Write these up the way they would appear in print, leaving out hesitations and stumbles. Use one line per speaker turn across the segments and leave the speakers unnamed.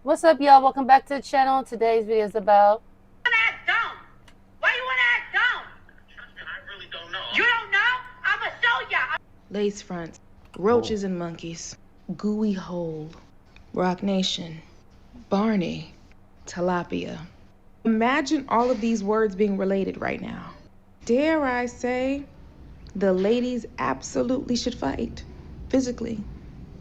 What's up, y'all? Welcome back to the channel. Today's video is about...
Act dumb. Why you wanna act dumb? I really don't know. You don't know? I'ma show ya.
Lace fronts, roaches and monkeys, gooey hole, Rock Nation, Barney, tilapia. Imagine all of these words being related right now. Dare I say, the ladies absolutely should fight, physically.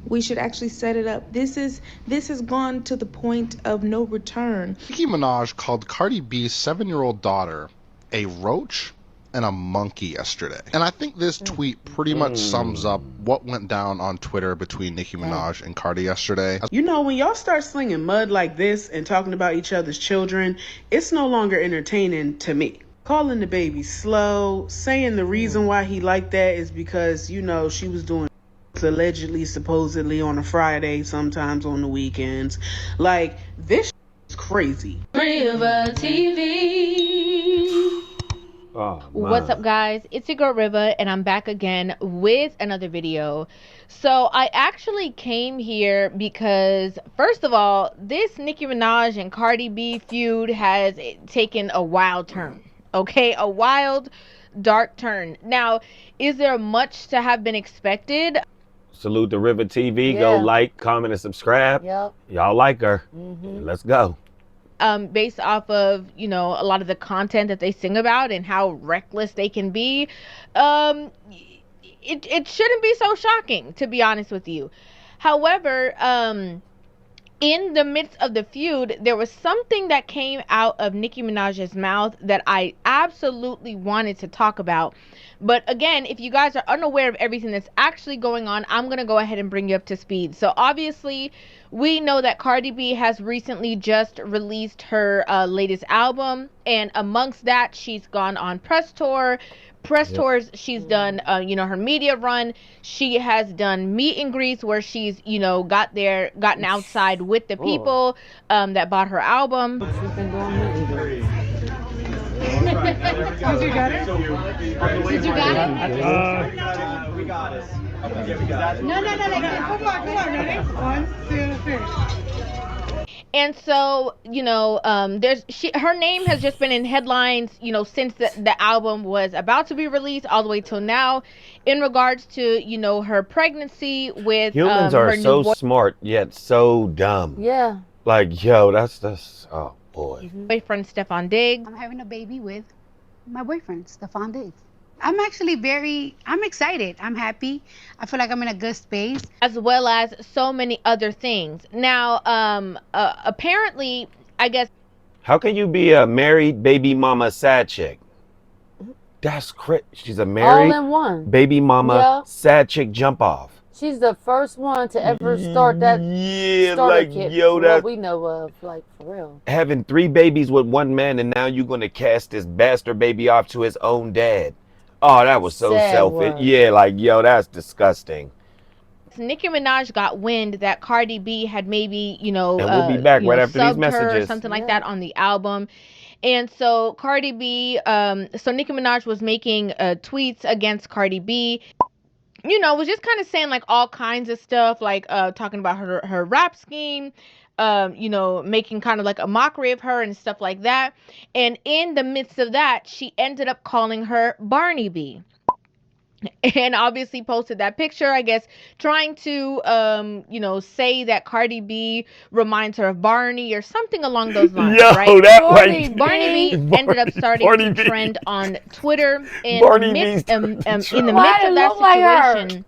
We should actually set it up. This has gone to the point of no return.
Nicki Minaj called Cardi B's 7-year-old daughter a roach and a monkey yesterday. And I think this tweet pretty much sums up what went down on Twitter between Nicki Minaj and Cardi yesterday.
You know, when y'all start slinging mud like this and talking about each other's children, it's no longer entertaining to me. Calling the baby slow, saying the reason why he liked that is because, you know, she was doing allegedly, supposedly on a Friday, sometimes on the weekends. Like, this is crazy.
River TV.
Oh,
What's up, guys? It's your girl Riva, and I'm back again with another video. So I actually came here because, first of all, this Nicki Minaj and Cardi B feud has taken a wild turn. Okay, a wild, dark turn. Now, is there much to have been expected?
Salute to River TV. Go like, comment, and subscribe.
Yep.
Y'all like her. Let's go.
Based off of, you know, a lot of the content that they sing about and how reckless they can be, it shouldn't be so shocking, to be honest with you. However, in the midst of the feud, there was something that came out of Nicki Minaj's mouth that I absolutely wanted to talk about. But again, if you guys are unaware of everything that's actually going on, I'm going to go ahead and bring you up to speed. So obviously, we know that Cardi B has recently just released her latest album. And amongst that, she's gone on press tours. She's done you know, her media run. She has done meet and greets where she's, you know, gotten outside with the people that bought her album.
She's been doing meet and greets.
Did you get it? Did you get it?
We got it.
No.
Come on, ready? 1, 2, 3.
And so, you know, her name has just been in headlines, you know, since the album was about to be released all the way till now, in regards to, you know, her pregnancy with
Humans are so smart yet so dumb.
Yeah.
Like, yo, that's oh boy.
boyfriend Stefan Diggs.
I'm having a baby with my boyfriend, Stefan Diggs. I'm excited. I'm happy. I feel like I'm in a good space.
As well as so many other things. Now, apparently, I guess.
How can you be a married baby mama sad chick? That's crazy. She's a married
All in one.
baby mama sad chick jump off.
She's the first one to ever start that.
Yeah,
starter
like,
kit,
yo,
what
that
we know of, like, for real.
having 3 babies with one man, and now you're gonna cast this bastard baby off to his own dad. Oh, that was so
Sad
selfish.
word.
Yeah, like, yo, that's disgusting.
Nicki Minaj got wind that Cardi B had maybe, you know,
And we'll be back right after these
subbed her or
messages.
something like that on the album. And so Cardi B, so Nicki Minaj was making tweets against Cardi B. You know, was just kind of saying like all kinds of stuff, like talking about her rap scheme, you know, making kind of like a mockery of her and stuff like that. And in the midst of that, she ended up calling her Barney B. And obviously posted that picture, I guess, trying to, you know, say that Cardi B reminds her of Barney or something along those lines,
Yo,
right?
that
Barney
like
Barney B ended up starting
Barney
to
B.
trend on Twitter. And
Barney
in the midst of
Why it
that
look like her?
situation,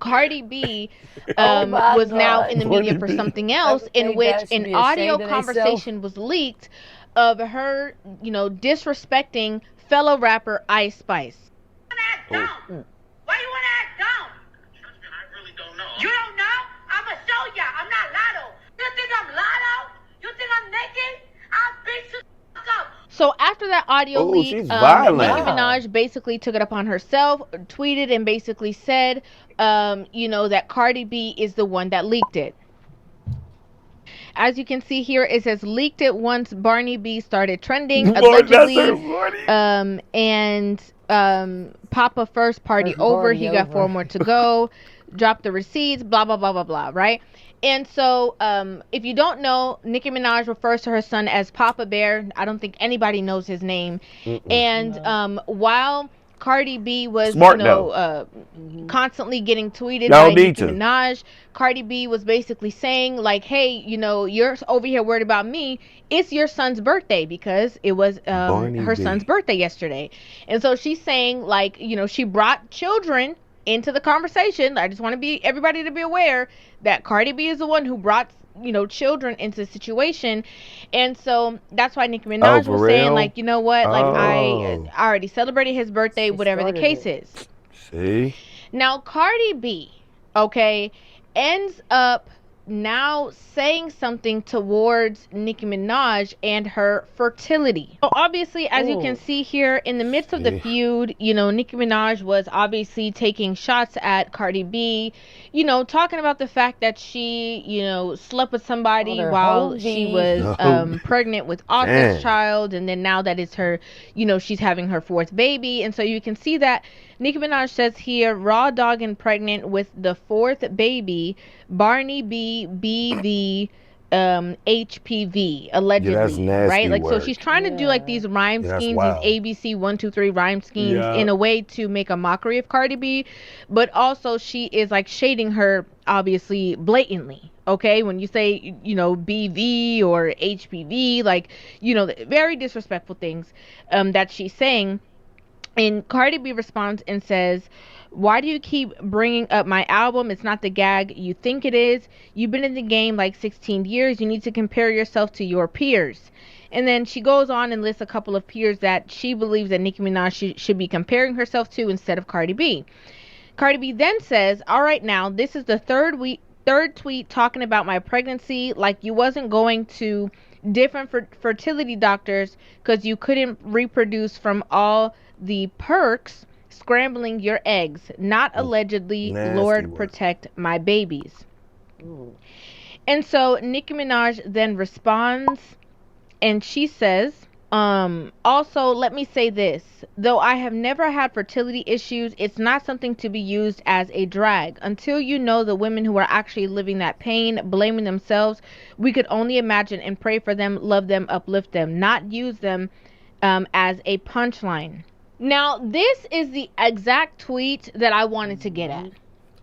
Cardi B
Oh my
was now in the media
Barney
for
B.
something else, in
think
which
that should
an
be
audio
ashamed of themselves.
conversation was leaked of her, you know, disrespecting fellow rapper Ice Spice.
Act dumb. Why you wanna act dumb? I really don't know. You don't know? I'ma show ya. I'm not Lotto. You think I'm Lotto? You think I'm Nikki? I'll beat you up.
So after that audio
Oh,
leak,
she's violent.
Nicki Minaj basically took it upon herself, tweeted and basically said, you know, that Cardi B is the one that leaked it. As you can see here, it says leaked it once Barney B started trending, allegedly. And Papa first party
First
over.
party
He got
over.
4 more to go. drop the receipts, blah blah blah blah blah, right? And so, if you don't know, Nicki Minaj refers to her son as Papa Bear. I don't think anybody knows his name. And while Cardi B was,
Smart though.
constantly getting tweeted
Y'all
by
need
Nicki
to.
Minaj, Cardi B was basically saying like, "Hey, you're over here worried about me. It's your son's birthday because it was
Barney
her
B.
son's birthday yesterday." And so she's saying like, she brought children into the conversation. I just want everybody to be aware that Cardi B is the one who brought children into the situation. And so that's why Nicki Minaj
for
was saying
real?
like, you know what, like I
Oh.
already celebrated his birthday,
She
whatever the
started
case
it.
is.
See?
Now Cardi B, okay, ends up now saying something towards Nicki Minaj and her fertility. So obviously, as you can see here, in the midst of the feud, Nicki Minaj was obviously taking shots at Cardi B, talking about the fact that she, slept with somebody
her
while she was pregnant with Offset's
Damn.
child, and then now that it's her, she's having her fourth baby. And so you can see that Nicki Minaj says here, raw dogging pregnant with the fourth baby, Barney B, BV, HPV, allegedly.
that's nasty
right? Like, so
work.
she's trying to do like these rhyme
Yeah, that's
schemes, these
wild.
ABC 1, 2, 3 rhyme schemes
Yeah.
in a way to make a mockery of Cardi B, but also she is like shading her obviously blatantly. Okay, when you say, BV or HPV, like, very disrespectful things that she's saying. And Cardi B responds and says, "Why do you keep bringing up my album? It's not the gag you think it is. You've been in the game like 16 years. You need to compare yourself to your peers." And then she goes on and lists a couple of peers that she believes that Nicki Minaj should be comparing herself to instead of Cardi B. Cardi B then says, "All right, now this is the third tweet talking about my pregnancy, like you wasn't going to different fertility doctors because you couldn't reproduce from all the perks scrambling your eggs. Not allegedly.
Nasty
Lord
work.
protect my babies." And so Nicki Minaj then responds and she says, also, let me say this. Though I have never had fertility issues, it's not something to be used as a drag. Until you know the women who are actually living that pain, blaming themselves, we could only imagine and pray for them, love them, uplift them, not use them as a punchline. Now, this is the exact tweet that I wanted to get at.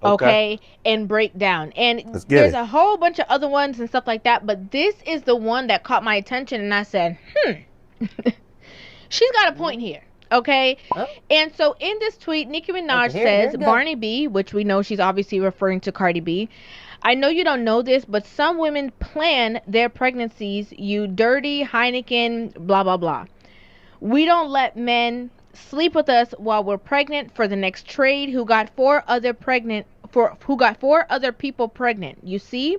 Okay, and break down. And there's a whole bunch of other ones and stuff like that, but this is the one that caught my attention, and I said, she's got a point here. Okay. And so in this tweet, Nicki Minaj says, Barney B, which we know she's obviously referring to Cardi B, "I know you don't know this, but some women plan their pregnancies, you dirty Heineken, blah, blah, blah. We don't let men sleep with us while we're pregnant for the next trade who got four other people pregnant. You see?"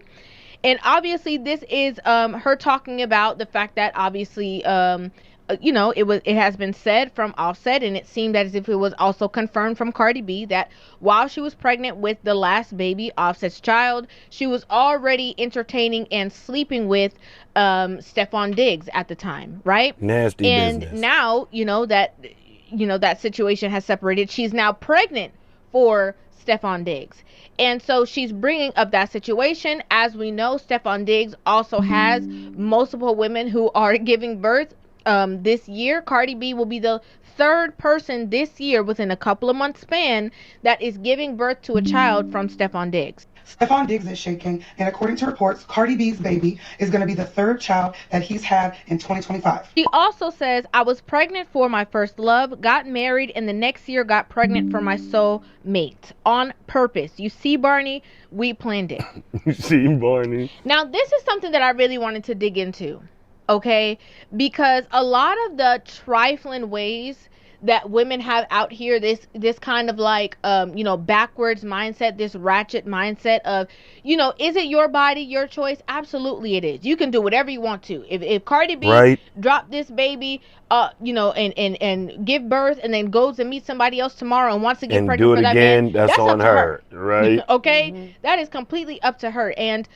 And obviously this is her talking about the fact that obviously it has been said from Offset, and it seemed as if it was also confirmed from Cardi B, that while she was pregnant with the last baby, Offset's child, she was already entertaining and sleeping with Stephon Diggs at the time, right?
Nasty
and
business.
now that situation has separated. She's now pregnant for Stephon Diggs. And so she's bringing up that situation. As we know, Stephon Diggs also has multiple women who are giving birth this year. Cardi B will be the third person this year within a couple of months span that is giving birth to a child from Stephon Diggs.
Stephon Diggs is shaking, and according to reports, Cardi B's baby is going to be the third child that he's had in 2025.
She also says, "I was pregnant for my first love, got married, and the next year got pregnant for my soul mate. On purpose. You see, Barney, we planned it."
You see, Barney.
Now, this is something that I really wanted to dig into, okay? Because a lot of the trifling ways that women have out here, this kind of like backwards mindset, this ratchet mindset of, is it your body, your choice? Absolutely it is. You can do whatever you want to. If Cardi B dropped this baby and give birth and then goes and meet somebody else tomorrow and wants to get pregnant for that man, that's
on
up to
her, right?
Okay? That is completely up to her. And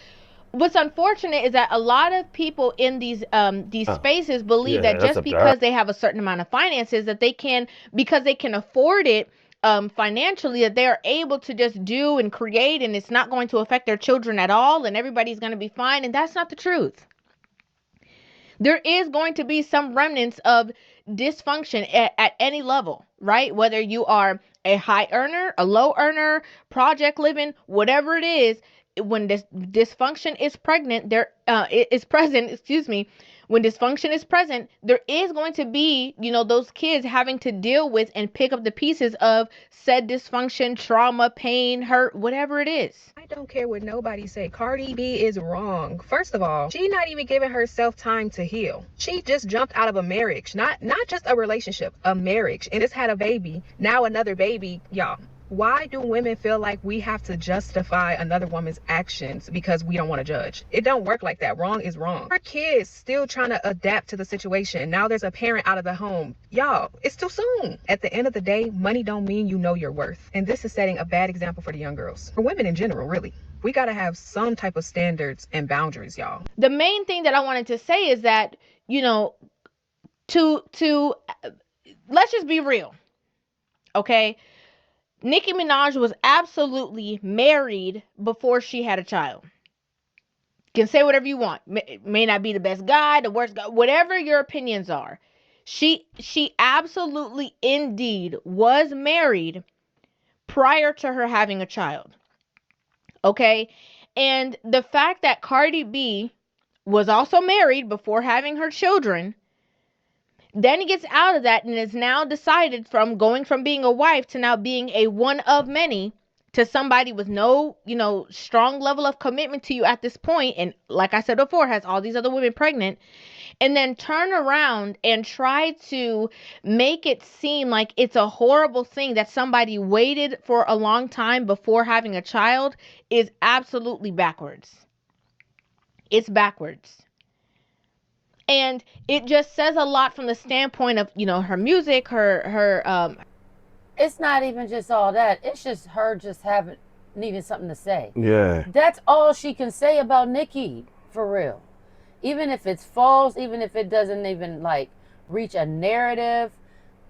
what's unfortunate is that a lot of people in these spaces believe that just because they have a certain amount of finances, that they can, because they can afford it, financially, that they are able to just do and create, and it's not going to affect their children at all, and everybody's going to be fine. And that's not the truth. There is going to be some remnants of dysfunction at any level, right? Whether you are a high earner, a low earner, project living, whatever it is, when this dysfunction is pregnant, is present, excuse me, when dysfunction is present, there is going to be, those kids having to deal with and pick up the pieces of said dysfunction, trauma, pain, hurt, whatever it is.
I don't care what nobody say. Cardi B is wrong. First of all, she not even giving herself time to heal. She just jumped out of a marriage, not just a relationship, a marriage, and just had a baby. Now another baby, y'all. Why do women feel like we have to justify another woman's actions because we don't want to judge? It don't work like that. Wrong is wrong. Her kids still trying to adapt to the situation. Now there's a parent out of the home. Y'all, it's too soon. At the end of the day, money don't mean you know your worth. And this is setting a bad example for the young girls. For women in general, really. We got to have some type of standards and boundaries, y'all.
The main thing that I wanted to say is that, let's just be real. Okay? Nicki Minaj was absolutely married before she had a child. You can say whatever you want. May not be the best guy, the worst guy, whatever your opinions are. She absolutely indeed was married prior to her having a child. Okay? And the fact that Cardi B was also married before having her children, then he gets out of that and is now decided from going from being a wife to now being a one of many to somebody with no, strong level of commitment to you at this point. And like I said before, has all these other women pregnant, and then turn around and try to make it seem like it's a horrible thing that somebody waited for a long time before having a child is absolutely backwards. It's backwards. And it just says a lot from the standpoint of, her music, her
It's not even just all that. It's just her just needing something to say.
Yeah.
That's all she can say about Nikki, for real. Even if it's false, even if it doesn't even reach a narrative,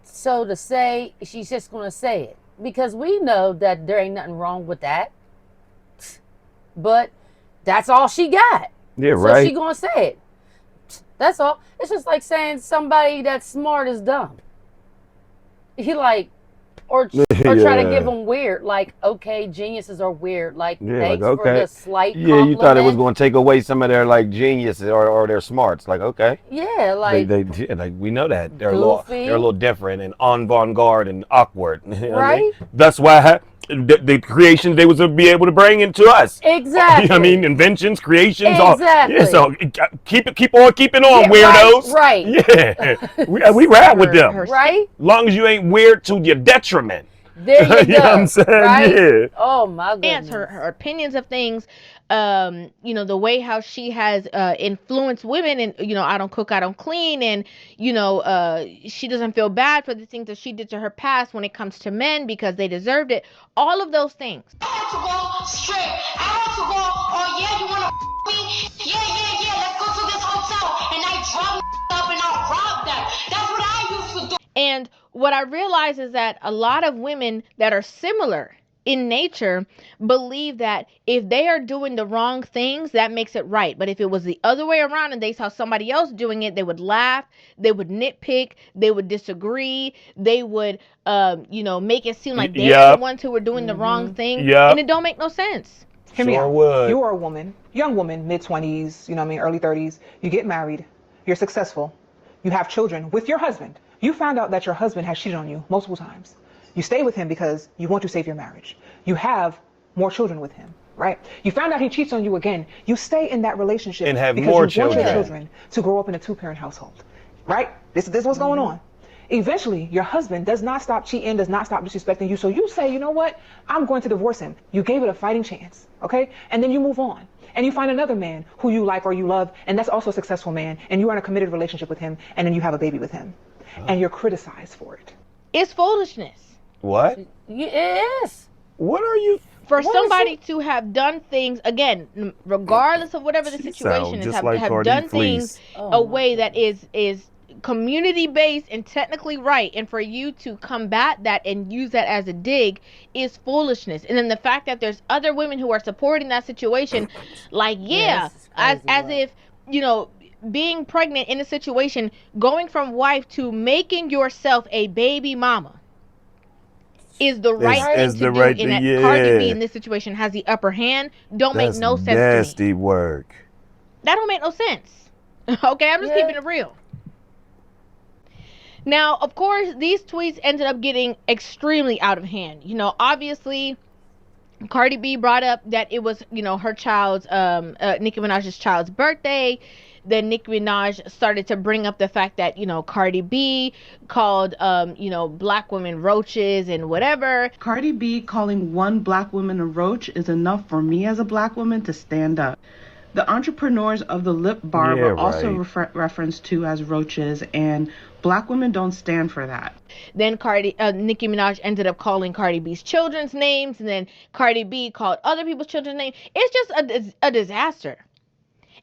so to say, she's just going to say it. Because we know that there ain't nothing wrong with that. But that's all she got.
Yeah,
so
right.
So she going to say it. That's all. It's just like saying somebody that's smart is dumb. Or try to give them weird. Okay, geniuses are weird. Thanks for the slight compliment.
You thought it was going to take away some of their geniuses or their smarts. Okay.
Yeah,
they we know that they're
goofy.
a little different and avant-garde and awkward.
Right.
That's why the creation they was to be able to bring into us.
Exactly.
Inventions, creations.
Exactly.
Yeah. So keep on keeping on, weirdos.
Right.
Yeah. we ride with them.
Right.
Long as you ain't weird to your detriment.
There you go.
You know what I'm saying?
Right?
Yeah.
Oh my goodness.
Her opinions of things, the way how she has influenced women, and I don't cook, I don't clean, and she doesn't feel bad for the things that she did to her past when it comes to men because they deserved it. All of those things.
I want to go straight. I want to go, oh yeah, you want to me? Yeah, let's go to this hotel. And I drop up and I'll rob them. That's what I used to do.
And what I realize is that a lot of women that are similar in nature believe that if they are doing the wrong things, that makes it right. But if it was the other way around and they saw somebody else doing it, they would laugh, they would nitpick, they would disagree, they would, make it seem like they're the ones who were doing the wrong thing. And it don't make no sense.
Hear me out. You are a woman, young woman, mid-20s, early 30s. You get married, you're successful, you have children with your husband. You found out that your husband has cheated on you multiple times. You stay with him because you want to save your marriage. You have more children with him, right? You found out he cheats on you again. You stay in that relationship
and have
because
more
you want
children.
your children to grow up in a two-parent household, right? This is what's going on. Eventually, your husband does not stop cheating, does not stop disrespecting you. So you say, you know what? I'm going to divorce him. You gave it a fighting chance, okay? And then you move on. And you find another man who you like or you love, and that's also a successful man, and you are in a committed relationship with him, and then you have a baby with him. And you're criticized for it.
It's foolishness.
What?
It is.
What are you?
For somebody to have done things, again, regardless of whatever the situation is, have done things a way that is community based and technically right, and for you to combat that and use that as a dig is foolishness. And then the fact that there's other women who are supporting that situation, like as if being pregnant in a situation, going from wife to making yourself a baby mama is the right thing to do, and that Cardi B in this situation has the upper hand. Don't make no sense to me.
Nasty work.
That don't make no sense. Okay, I'm just keeping it real. Now, of course, these tweets ended up getting extremely out of hand. Obviously, Cardi B brought up that it was, her child's, Nicki Minaj's child's birthday. Then Nicki Minaj started to bring up the fact that, Cardi B called, black women roaches and whatever.
Cardi B calling one black woman a roach is enough for me as a black woman to stand up. The entrepreneurs of the lip bar were also referenced to as roaches, and black women don't stand for that.
Then Nicki Minaj ended up calling Cardi B's children's names, and then Cardi B called other people's children's names. It's just a disaster.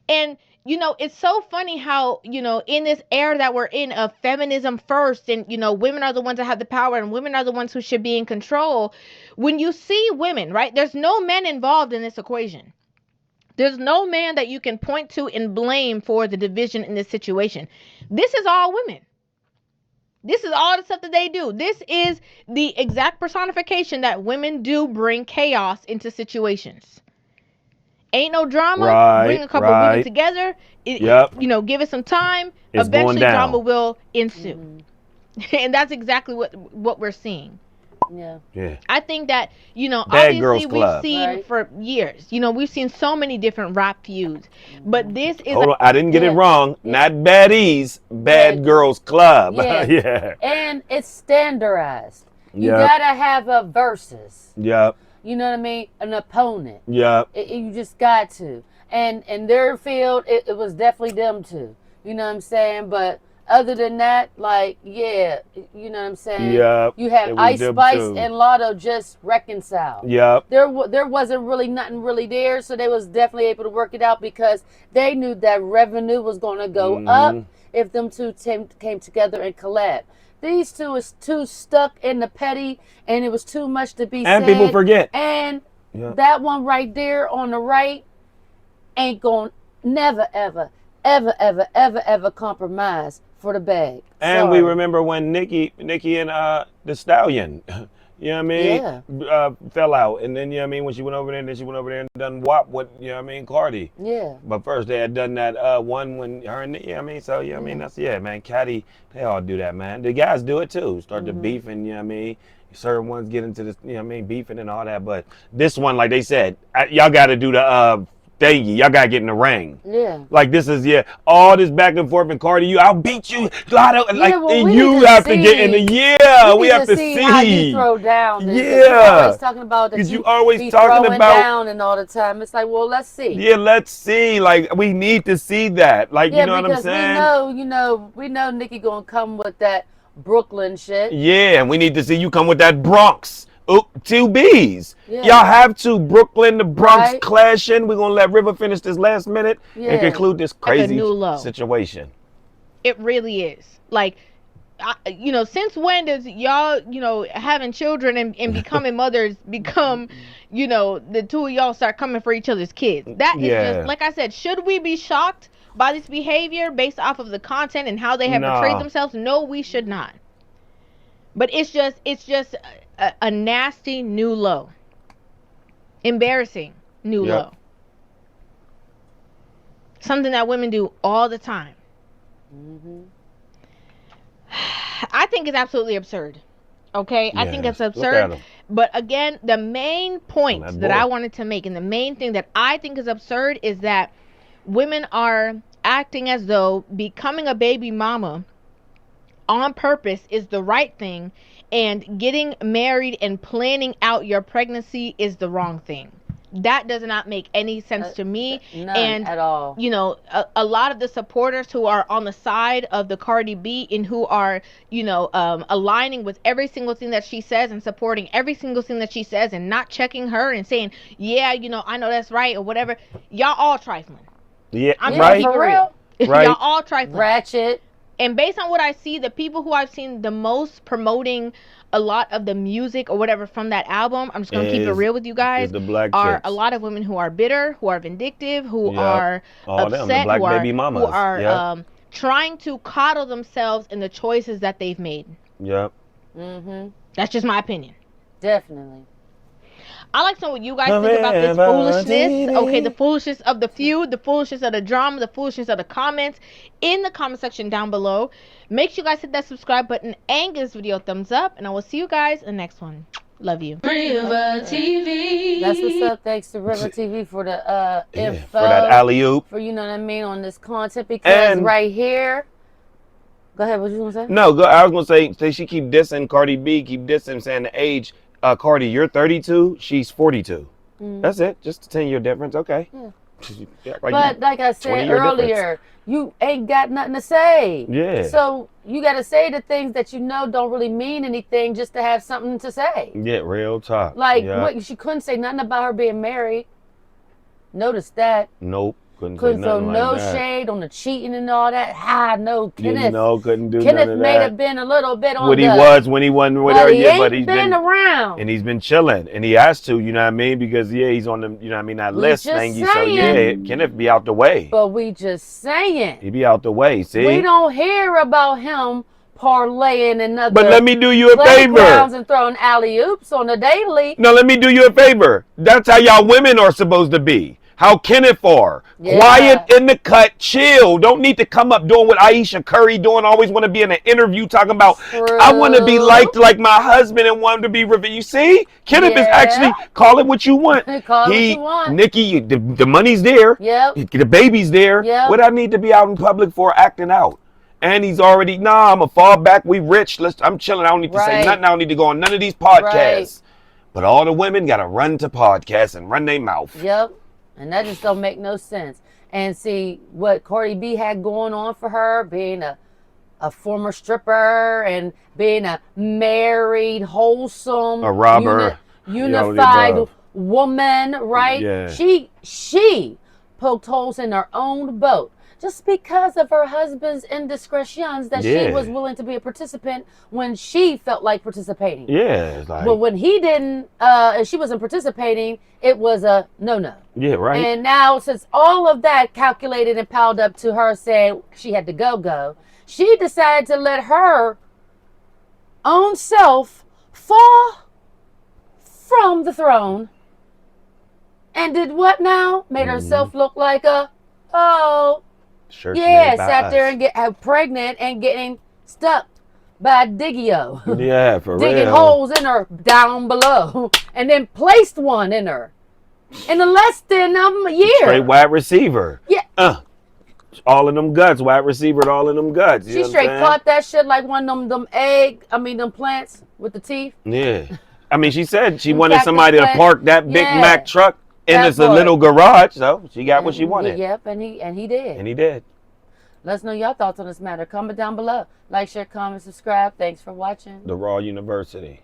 And, it's so funny how, in this era that we're in of feminism first, and, women are the ones that have the power, and women are the ones who should be in control. When you see women, right, there's no men involved in this equation. There's no man that you can point to and blame for the division in this situation. This is all women. This is all the stuff that they do. This is the exact personification that women do bring chaos into situations. Ain't no drama. Bring a couple women together. Give it some time.
It's
eventually drama will ensue. And that's exactly what we're seeing.
Yeah.
I think that,
Bad
obviously
Girls Club.
we've seen for years, we've seen so many different rap feuds, but this is
Hold on, I didn't get it wrong. Not baddies, Bad Girls Club. Yeah.
And it's standardized. You gotta have a versus.
Yep.
You know what I mean? An opponent.
Yep.
You just got to. And in their field, it was definitely them two. You know what I'm saying? But other than that, you know what I'm saying?
Yep.
You have Ice Spice and Lotto just reconciled.
Yep.
There wasn't really nothing really there, so they was definitely able to work it out because they knew that revenue was going to go up if them two came together and collab. These two is too stuck in the petty, and it was too much to be said.
And people forget.
And that one right there on the right ain't going to never, ever compromise for the bag.
And we remember when Nikki and the Stallion, you know what I mean, fell out. And then, you know what I mean, when she went over there, and then she went over there and done WAP with, you know what I mean, Cardi.
Yeah.
But first they had done that one when her and, you know what I mean, so, you know what I mean, that's, man, Caddy, they all do that, man. The guys do it too, start to beef and, you know what I mean, certain ones get into this, you know what I mean, beefing and all that. But this one, like they said, y'all got to do the thingy. Y'all gotta get in the ring.
Yeah.
Like this is all this back and forth and Cardi, I'll beat you. And you
have
to get in the we have to see
how you throw down.
You're
always talking about that.
Because you always talking about
down and all the time. It's like, well, let's see.
Yeah, let's see. Like we need to see that. Like you know what I'm saying?
We know Nikki gonna come with that Brooklyn shit.
Yeah, and we need to see you come with that Bronx. Two B's.
Yeah.
Y'all have to. Brooklyn, the Bronx clashing. We're going to let River finish this last minute and conclude this crazy situation.
It really is. Like, since when does y'all, having children and becoming mothers become, the two of y'all start coming for each other's kids? That is just, like I said, should we be shocked by this behavior based off of the content and how they have portrayed themselves? No, we should not. But it's just a nasty new low. Embarrassing new low. Something that women do all the time. I think it's absolutely absurd. Okay? I think it's absurd. But again, the main point that I wanted to make, and the main thing that I think is absurd, is that women are acting as though becoming a baby mama on purpose is the right thing, and getting married and planning out your pregnancy is the wrong thing. That does not make any sense to me.
None at all.
A lot of the supporters who are on the side of the Cardi B and who are, aligning with every single thing that she says and supporting every single thing that she says and not checking her and saying, I know that's right or whatever. Y'all all trifling.
Yeah,
I'm right.
For real.
Right.
Y'all all trifling.
Ratchet.
And based on what I see, the people who I've seen the most promoting a lot of the music or whatever from that album, I'm just going to keep it real with you guys,
the black
are
chicks.
a lot of women who are bitter, who are vindictive, who
Yep.
are
All
upset,
them, the black baby mamas.
who are
Yep.
trying to coddle themselves in the choices that they've made.
Yep.
That's just my opinion.
Definitely.
I like to know what you guys think about this foolishness. Okay, the foolishness of the feud, the foolishness of the drama, the foolishness of the comments in the comment section down below. Make sure you guys hit that subscribe button and give this video a thumbs up. And I will see you guys in the next one. Love you.
River TV. That's what's up. Thanks to River TV for the info.
For that alley-oop.
For, you know what I mean, on this content. Because right here. Go ahead. What you going to say?
No, I was going to say she keep dissing Cardi B, keep dissing, saying the age. Cardi, you're 32, she's 42. That's it. Just a 10-year difference. Okay.
Yeah. But like I said earlier, you ain't got nothing to say.
Yeah.
So you got to say the things that you know don't really mean anything just to have something to say.
Yeah, real talk.
Like, what, she couldn't say nothing about her being married. Notice that.
Nope. Couldn't
throw no
like
shade on the cheating and all that. No, Kenneth.
Couldn't do
Kenneth
none of
may
that.
have been a little bit on
what he was when he wasn't with her. Yeah, but he's been
around.
And he's been chilling. And he has to, you know what I mean? Because, he's on the, you know what I mean, that list thingy. So, Kenneth be out the way.
But we just saying.
He be out the way, see?
We don't hear about him parlaying and other.
But let me do you a favor.
And throwing alley-oops on the daily.
No, let me do you a favor. That's how y'all women are supposed to be. How Kenneth are. Yeah. Quiet in the cut, chill. Don't need to come up doing what Aisha Curry doing. Always want to be in an interview talking about, I want to be liked like my husband and want to be revered. You see? Kenneth is actually, call it what you want.
Call it what you want.
Nikki, the money's there.
Yep.
The baby's there.
Yep.
What I need to be out in public for acting out. And he's already, I'm going to fall back. We rich. I'm chilling. I don't need to say nothing. I don't need to go on none of these podcasts. But all the women got to run to podcasts and run their mouth.
Yep. And that just don't make no sense. And see what Cardi B had going on for her, being a former stripper and being a married, wholesome,
a robber,
unified woman, right?
Yeah.
She poked holes in her own boat just because of her husband's indiscretions that she was willing to be a participant when she felt like participating.
Yeah.
But when he didn't, and she wasn't participating, it was a no-no.
Yeah, right.
And now, since all of that calculated and piled up to her saying she had to go, she decided to let her own self fall from the throne. And did what now? Made herself look like a, sat there and get pregnant and getting stuck by Diggio.
Yeah, for real.
Digging holes in her down below. And then placed one in her. In less than a year.
Straight wide receiver.
Yeah.
All in them guts. Wide receiver, all in them guts.
She straight caught that shit like one of them them plants with the teeth.
Yeah. I mean, she said she wanted somebody to park that Big Mac truck in this little garage, so she got what she wanted.
Yep, and he did.
And he did.
Let us know your thoughts on this matter. Comment down below. Like, share, comment, subscribe. Thanks for watching.
The Raw University.